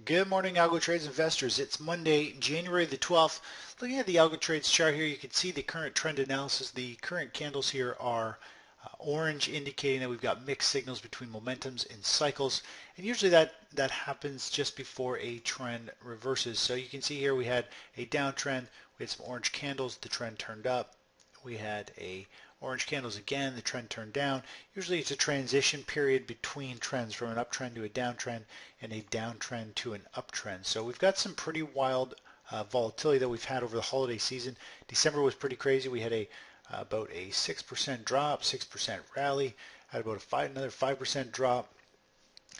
Good morning, AlgoTrades investors. It's Monday, January the 12th. Looking at the AlgoTrades chart here, you can see the current trend analysis. The current candles here are orange, indicating that we've got mixed signals between momentums and cycles. And usually that happens just before a trend reverses. So you can see here we had a downtrend. We had some orange candles. The trend turned up. We had orange candles again, the trend turned down. Usually it's a transition period between trends, from an uptrend to a downtrend and a downtrend to an uptrend. So we've got some pretty wild volatility that we've had over the holiday season. December was pretty crazy. We had about a 6% drop, 6% rally, had about another 5% drop,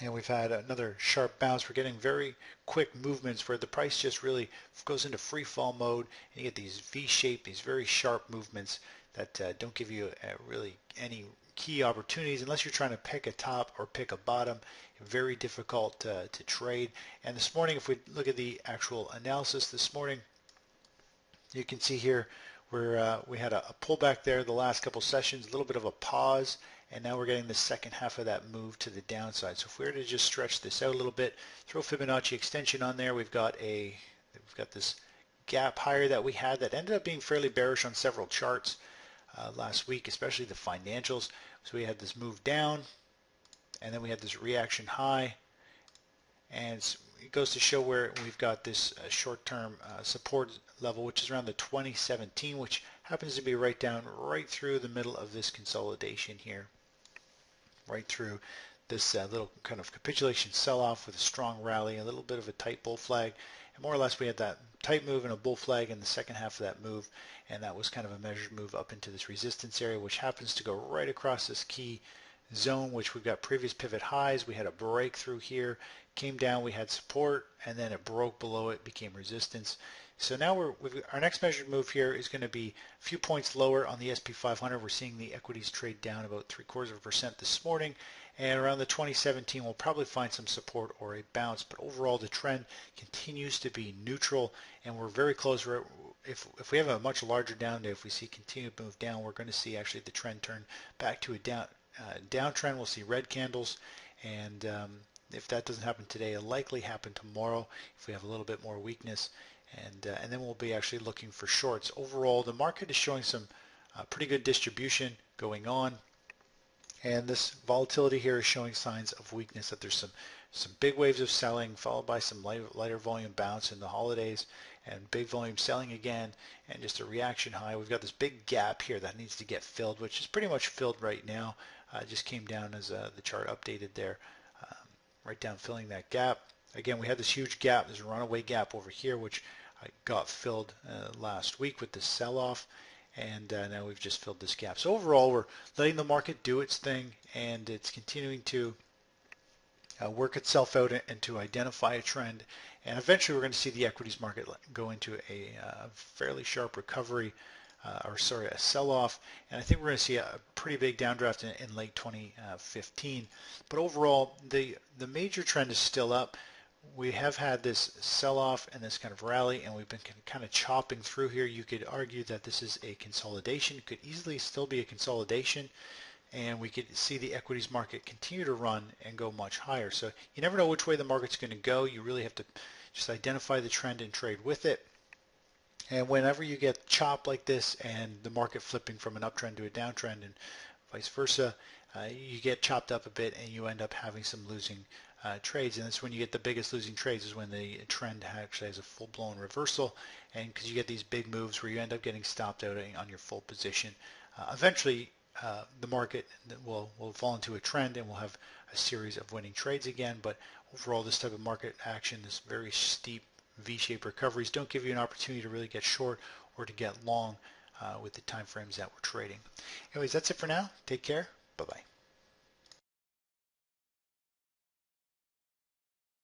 and we've had another sharp bounce. We're getting very quick movements where the price just really goes into free fall mode, and you get these V-shaped, these very sharp movements that don't give you really any key opportunities unless you're trying to pick a top or pick a bottom. Very difficult to trade. And this morning, if we look at the actual analysis this morning, you can see here where we had a pullback there the last couple sessions, a little bit of a pause, and now we're getting the second half of that move to the downside. So if we were to just stretch this out a little bit, throw Fibonacci extension on there, we've got this gap higher that we had that ended up being fairly bearish on several charts last week, especially the financials. So we had this move down, and then we had this reaction high, and it goes to show where we've got this short-term support level, which is around the 2017, which happens to be right through the middle of this consolidation here, right through this little kind of capitulation sell-off with a strong rally, a little bit of a tight bull flag, and more or less we had that tight move and a bull flag in the second half of that move, and that was kind of a measured move up into this resistance area, which happens to go right across this key zone, which we've got previous pivot highs. We had a breakthrough here, came down, we had support, and then it broke below it, became resistance. So now our next measured move here is going to be a few points lower on the SP 500. We're seeing the equities trade down about 0.75% this morning, and around the 2017 we'll probably find some support or a bounce, but overall the trend continues to be neutral, and we're very close. If we have a much larger down day, if we see continued move down, we're going to see actually the trend turn back to a downtrend. We'll see red candles, and if that doesn't happen today, it'll likely happen tomorrow if we have a little bit more weakness, and then we'll be actually looking for shorts. Overall, the market is showing some pretty good distribution going on, and this volatility here is showing signs of weakness, that there's some big waves of selling followed by some lighter volume bounce in the holidays, and big volume selling again, and just a reaction high. We've got this big gap here that needs to get filled, which is pretty much filled right now. Just came down as the chart updated there, right down filling that gap. Again, we had this huge gap. There's a runaway gap over here, which got filled last week with the sell-off, and now we've just filled this gap. So overall, we're letting the market do its thing, and it's continuing to work itself out and to identify a trend, and eventually we're going to see the equities market go into a fairly sharp recovery, a sell-off, and I think we're going to see a pretty big downdraft in late 2015. But overall, the major trend is still up. We have had this sell-off and this kind of rally, and we've been kind of chopping through here. You could argue that this is a consolidation. It could easily still be a consolidation, and we could see the equities market continue to run and go much higher. So you never know which way the market's going to go. You really have to just identify the trend and trade with it. And whenever you get chopped like this and the market flipping from an uptrend to a downtrend and vice versa, you get chopped up a bit and you end up having some losing trades. And that's when you get the biggest losing trades, is when the trend actually has a full-blown reversal, and because you get these big moves where you end up getting stopped out on your full position. Eventually, the market will fall into a trend, and we'll have a series of winning trades again. But overall, this type of market action, this very steep V-shaped recoveries, don't give you an opportunity to really get short or to get long with the time frames that we're trading. Anyways, that's it for now. Take care. Bye-bye.